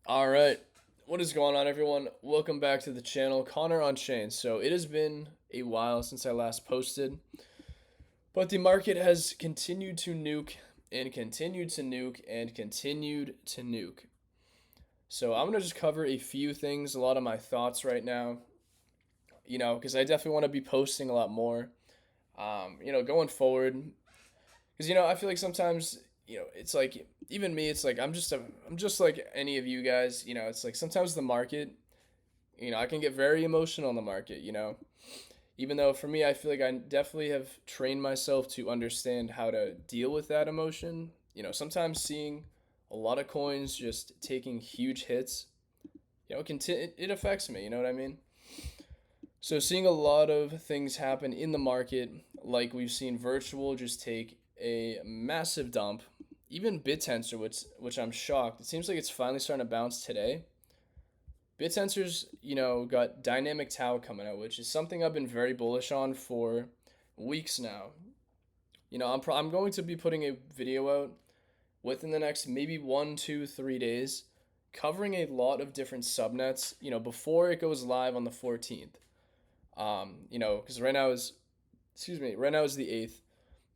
All right. What is going on, everyone? Welcome back to the channel, Connor on Chain. So, it has been a while since I last posted, but the market has continued to nuke and continued to nuke and continued to nuke. So, I'm going to just cover a few things, a lot of my thoughts right now, because I definitely want to be posting a lot more, going forward. Because, I feel like sometimes, it's like, even me, it's like I'm just like any of you guys, it's like sometimes the market. I can get very emotional in the market, Even though for me, I feel like I definitely have trained myself to understand how to deal with that emotion. Sometimes seeing a lot of coins just taking huge hits, it affects me, you know what I mean? So seeing a lot of things happen in the market, like we've seen virtual just take a massive dump, even BitTensor, which I'm shocked. It seems like it's finally starting to bounce today. BitTensor's, got dynamic tau coming out, which is something I've been very bullish on for weeks now. I'm going to be putting a video out within the next maybe 1, 2, 3 days, covering a lot of different subnets. Before it goes live on the 14th. Because right now is the 8th,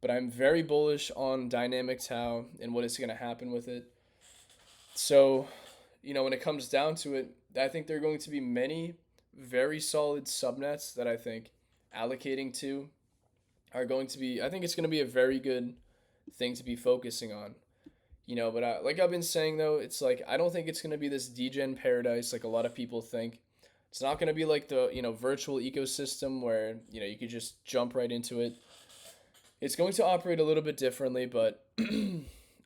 but I'm very bullish on dynamic tau and what is going to happen with it. So, when it comes down to it, I think there are going to be many very solid subnets that I think allocating to are going to be, I think it's going to be a very good thing to be focusing on. But like I've been saying though, it's like I don't think it's going to be this degen paradise like a lot of people think. It's not going to be like the, virtual ecosystem where, you could just jump right into it. It's going to operate a little bit differently, but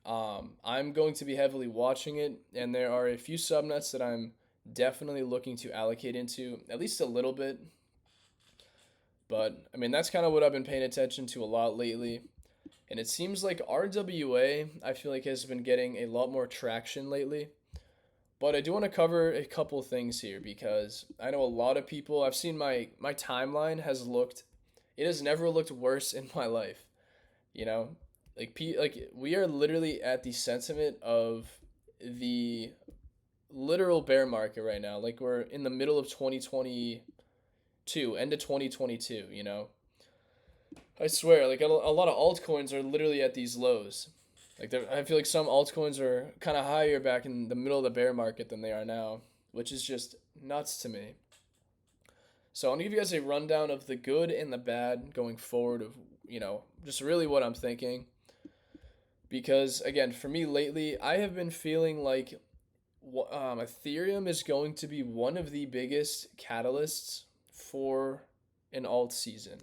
I'm going to be heavily watching it, and there are a few subnets that I'm definitely looking to allocate into, at least a little bit. But I mean, that's kind of what I've been paying attention to a lot lately. And it seems like RWA, I feel like, has been getting a lot more traction lately. But I do want to cover a couple things here because I know a lot of people. I've seen my timeline has looked. It has never looked worse in my life. You know, like we are literally at the sentiment of the literal bear market right now. Like we're in the middle of 2022, end of 2022. I swear, like a lot of altcoins are literally at these lows. I feel like some altcoins are kind of higher back in the middle of the bear market than they are now, which is just nuts to me. So I'm gonna give you guys a rundown of the good and the bad going forward of just really what I'm thinking. Because again, for me lately, I have been feeling like Ethereum is going to be one of the biggest catalysts for an alt season.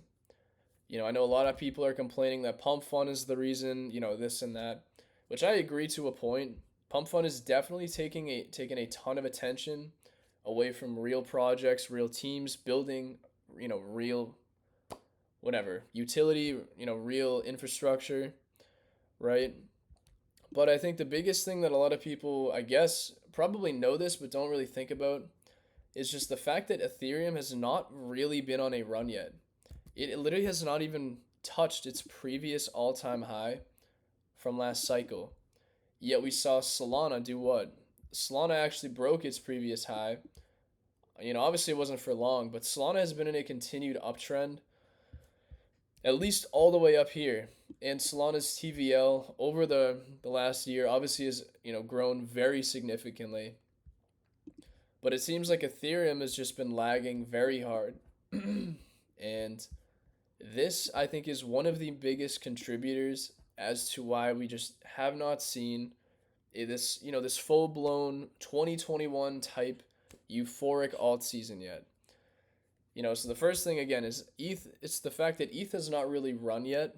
I know a lot of people are complaining that pump fund is the reason, this and that, which I agree to a point. Pump fund is definitely taking a ton of attention away from real projects, real teams, building, real whatever, utility, real infrastructure, right? But I think the biggest thing that a lot of people, I guess, probably know this but don't really think about is just the fact that Ethereum has not really been on a run yet. It literally has not even touched its previous all time high from last cycle. Yet we saw Solana do what? Solana actually broke its previous high. Obviously it wasn't for long, but Solana has been in a continued uptrend, at least all the way up here. And Solana's TVL over the last year obviously has, grown very significantly. But it seems like Ethereum has just been lagging very hard. And this, I think, is one of the biggest contributors as to why we just have not seen this full blown 2021 type euphoric alt season yet. So the first thing again is ETH. It's the fact that ETH has not really run yet,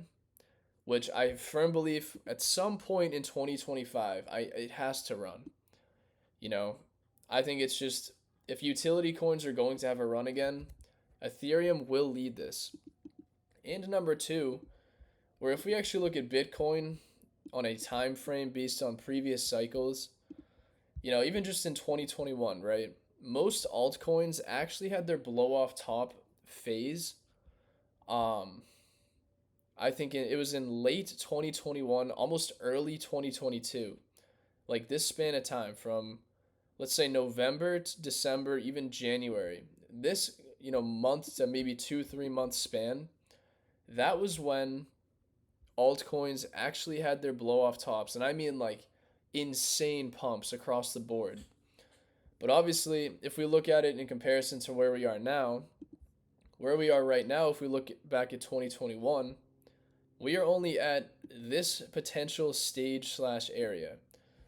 which I firm believe at some point in 2025, it has to run. You know, I think it's just if utility coins are going to have a run again, Ethereum will lead this. And number two, where if we actually look at Bitcoin on a time frame based on previous cycles, even just in 2021, right? Most altcoins actually had their blow off top phase. Um, I think it was in late 2021, almost early 2022. Like this span of time from let's say November to December, even January, this, month to maybe 2, 3 month span, that was when altcoins actually had their blow off tops. And I mean like insane pumps across the board. But obviously, if we look at it in comparison to where we are now, where we are right now, if we look back at 2021, we are only at this potential stage slash area.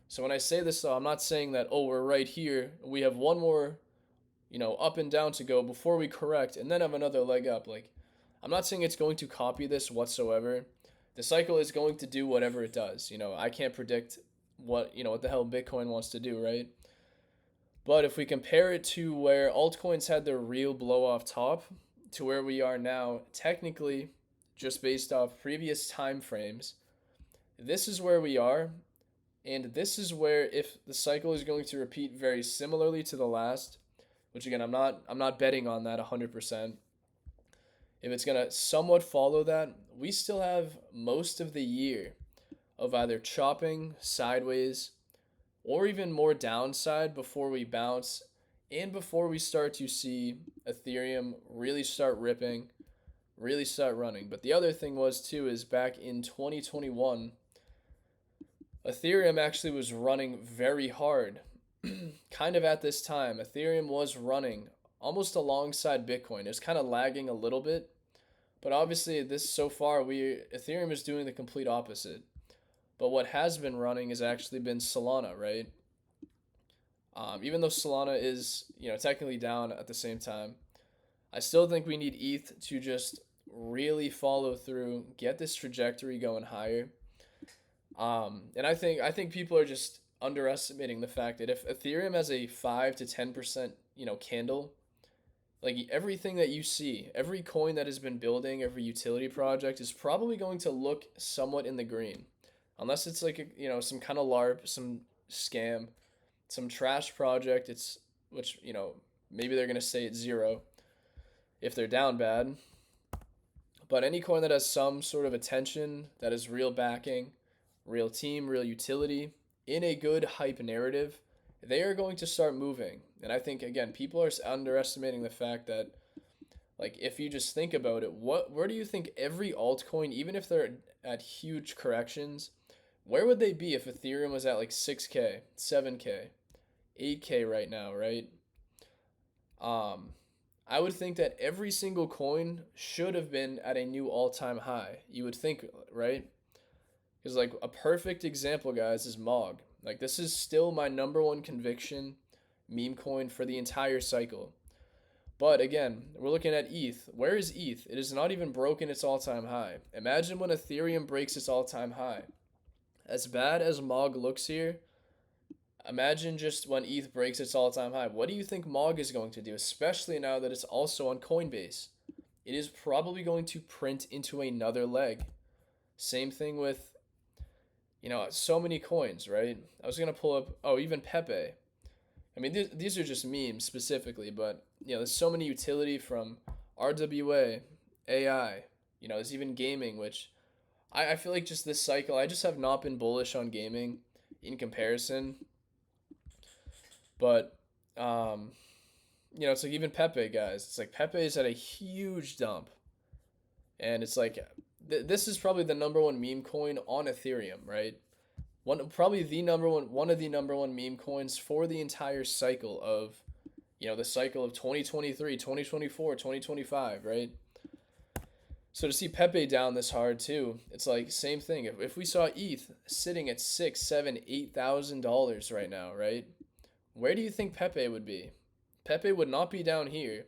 So when I say this, though, I'm not saying that, oh, we're right here. We have one more, up and down to go before we correct and then have another leg up. Like, I'm not saying it's going to copy this whatsoever. The cycle is going to do whatever it does. I can't predict what the hell Bitcoin wants to do, right? But if we compare it to where altcoins had their real blow off top to where we are now, technically, just based off previous time frames, this is where we are. And this is where, if the cycle is going to repeat very similarly to the last, which again, I'm not betting on that 100%. If it's going to somewhat follow that, we still have most of the year of either chopping sideways or even more downside before we bounce and before we start to see Ethereum really start ripping, really start running. But the other thing was too is back in 2021, Ethereum actually was running very hard. Kind of at this time, Ethereum was running almost alongside Bitcoin. It was kind of lagging a little bit, but obviously this so far Ethereum is doing the complete opposite. But what has been running has actually been Solana, right? Even though Solana is, technically down at the same time, I still think we need ETH to just really follow through, get this trajectory going higher. And I think people are just underestimating the fact that if Ethereum has a 5 to 10%, candle, like everything that you see, every coin that has been building, every utility project is probably going to look somewhat in the green. Unless it's like some kind of LARP, some scam, some trash project, which maybe they're gonna say it's zero if they're down bad. But any coin that has some sort of attention, that is real backing, real team, real utility, in a good hype narrative, they are going to start moving. And I think again, people are underestimating the fact that, like, if you just think about it, where do you think every altcoin, even if they're at huge corrections, where would they be if Ethereum was at like 6K, 7K, 8K right now, right? I would think that every single coin should have been at a new all-time high. You would think, right? Because like a perfect example, guys, is MOG. Like this is still my number one conviction meme coin for the entire cycle. But again, we're looking at ETH. Where is ETH? It has not even broken its all-time high. Imagine when Ethereum breaks its all-time high. As bad as MOG looks here, imagine just when ETH breaks its all-time high. What do you think MOG is going to do, especially now that it's also on Coinbase? It is probably going to print into another leg. Same thing with, so many coins, right? I was going to pull up, even Pepe. I mean, these are just memes specifically, but, there's so many utility from RWA, AI, there's even gaming, which I feel like just this cycle, I just have not been bullish on gaming in comparison. But, it's like even Pepe, guys. It's like Pepe is at a huge dump. And it's like, this is probably the number one meme coin on Ethereum, right? One of the number one meme coins for the entire cycle of, the cycle of 2023, 2024, 2025, right? So to see Pepe down this hard too, it's like same thing. If we saw ETH sitting at $6, $7, $8,000 right now, right? Where do you think Pepe would be? Pepe would not be down here.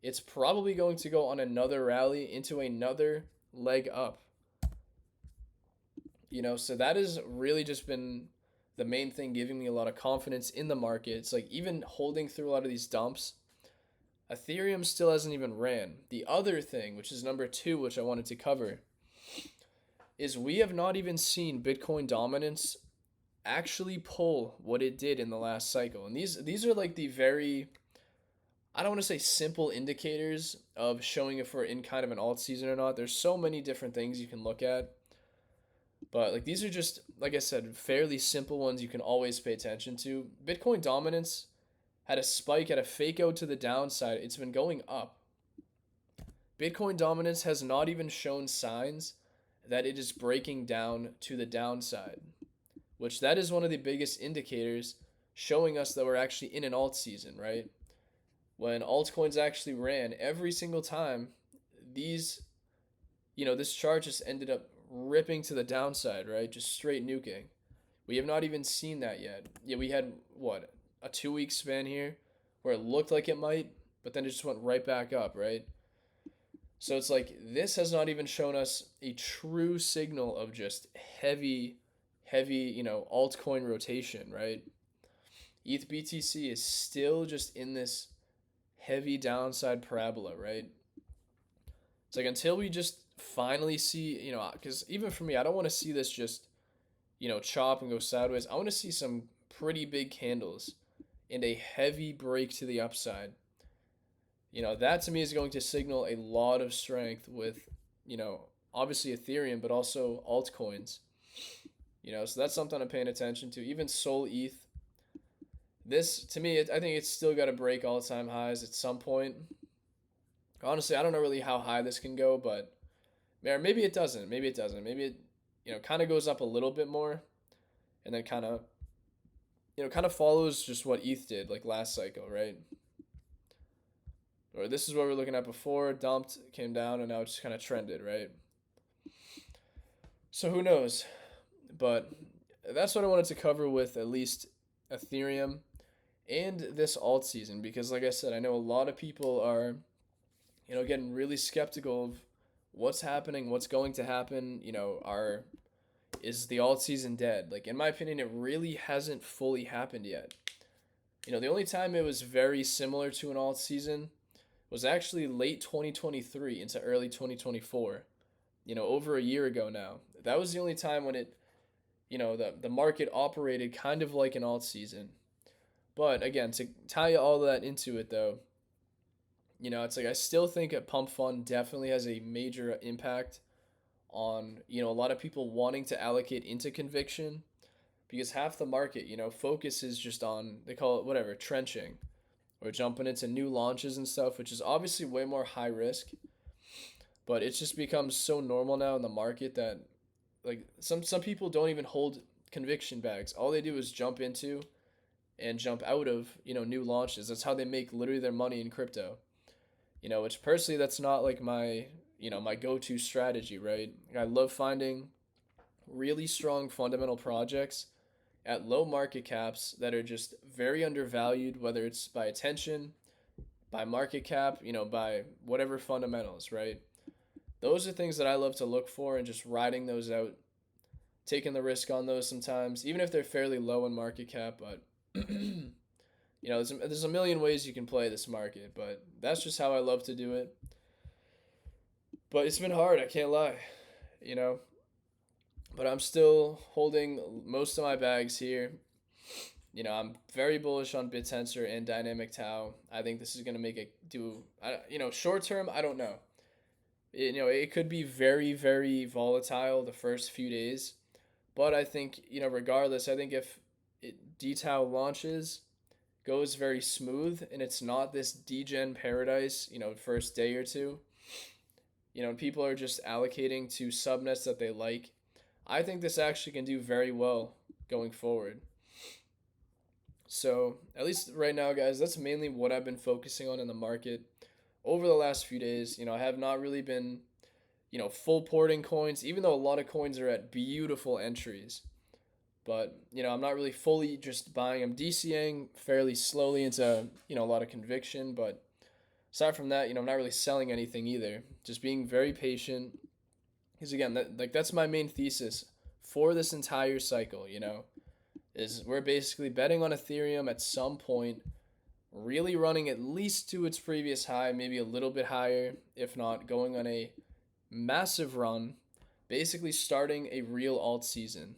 It's probably going to go on another rally into another leg up. So that has really just been the main thing giving me a lot of confidence in the market. It's like even holding through a lot of these dumps, Ethereum still hasn't even ran. The other thing, which is number 2, which I wanted to cover, is we have not even seen Bitcoin dominance actually pull what it did in the last cycle. And these are like the very, I don't want to say simple indicators of showing if we're in kind of an alt season or not. There's so many different things you can look at. But like these are just, like I said, fairly simple ones you can always pay attention to. Bitcoin dominance had a spike, had a fake out to the downside. It's been going up. Bitcoin dominance has not even shown signs that it is breaking down to the downside, which that is one of the biggest indicators showing us that we're actually in an alt season, right? When altcoins actually ran every single time, these, this chart just ended up ripping to the downside, right? Just straight nuking. We have not even seen that yet. Yeah, we had what, a 2 week span here where it looked like it might, but then it just went right back up, right? So it's like this has not even shown us a true signal of just heavy, altcoin rotation, right? ETH BTC is still just in this heavy downside parabola, right? It's like until we just finally see, because even for me, I don't want to see this just, chop and go sideways. I want to see some pretty big candles and a heavy break to the upside. That to me is going to signal a lot of strength with, obviously Ethereum, but also altcoins. So that's something I'm paying attention to. Even Sol ETH. This, to me, I think it's still got to break all-time highs at some point. Honestly, I don't know really how high this can go, but maybe it doesn't. Maybe it doesn't. Maybe it, kind of goes up a little bit more, and then kind of follows just what ETH did like last cycle, right? Or this is what we are looking at before, dumped, came down, and now it just kind of trended, right? So who knows? But that's what I wanted to cover with at least Ethereum and this alt season, because like I said, I know a lot of people are, getting really skeptical of what's happening, what's going to happen, is the alt season dead? Like, in my opinion, it really hasn't fully happened yet. The only time it was very similar to an alt season was actually late 2023 into early 2024, over a year ago now. That was the only time when it, the market operated kind of like an alt season. But again, to tie all that into it though, it's like I still think a pump fund definitely has a major impact on, a lot of people wanting to allocate into conviction, because half the market, focuses just on, they call it whatever, trenching, or jumping into new launches and stuff, which is obviously way more high risk. But it's just become so normal now in the market that like some people don't even hold conviction bags. All they do is jump into and jump out of, new launches. That's how they make literally their money in crypto. Which personally that's not like my, my go-to strategy, right? I love finding really strong fundamental projects at low market caps that are just very undervalued, whether it's by attention, by market cap, by whatever fundamentals, right? Those are things that I love to look for, and just riding those out, taking the risk on those sometimes, even if they're fairly low in market cap. But, there's a million ways you can play this market, but that's just how I love to do it. But it's been hard, I can't lie, But I'm still holding most of my bags here. I'm very bullish on BitTensor and Dynamic Tau. I think this is going to make it do, short term, I don't know. It could be very, very volatile the first few days. But I think, regardless, I think if DTAU launches, goes very smooth, and it's not this degen paradise, first day or two, people are just allocating to subnets that they like, I think this actually can do very well going forward. So, at least right now, guys, that's mainly what I've been focusing on in the market over the last few days. I have not really been, full porting coins, even though a lot of coins are at beautiful entries. But, I'm not really fully just buying. I'm DCing fairly slowly into, a lot of conviction. But aside from that, I'm not really selling anything either. Just being very patient. Because again, that's my main thesis for this entire cycle, is we're basically betting on Ethereum at some point, really running at least to its previous high, maybe a little bit higher, if not going on a massive run, basically starting a real alt season,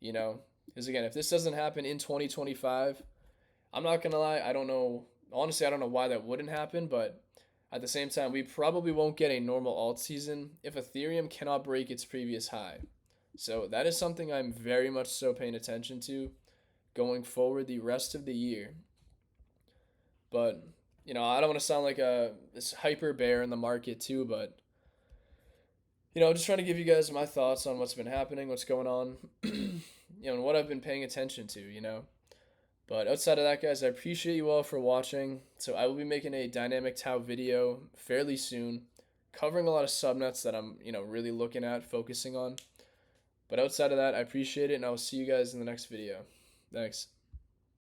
Because again, if this doesn't happen in 2025, I'm not going to lie, I don't know, honestly, I don't know why that wouldn't happen, but at the same time, we probably won't get a normal alt season if Ethereum cannot break its previous high. So that is something I'm very much so paying attention to going forward the rest of the year. But I don't want to sound like a this hyper bear in the market too, but I'm just trying to give you guys my thoughts on what's been happening, what's going on, and what I've been paying attention to. But outside of that, guys, I appreciate you all for watching. So I will be making a dynamic Tau video fairly soon, covering a lot of subnets that I'm, really looking at, focusing on. But outside of that, I appreciate it, and I will see you guys in the next video. Thanks.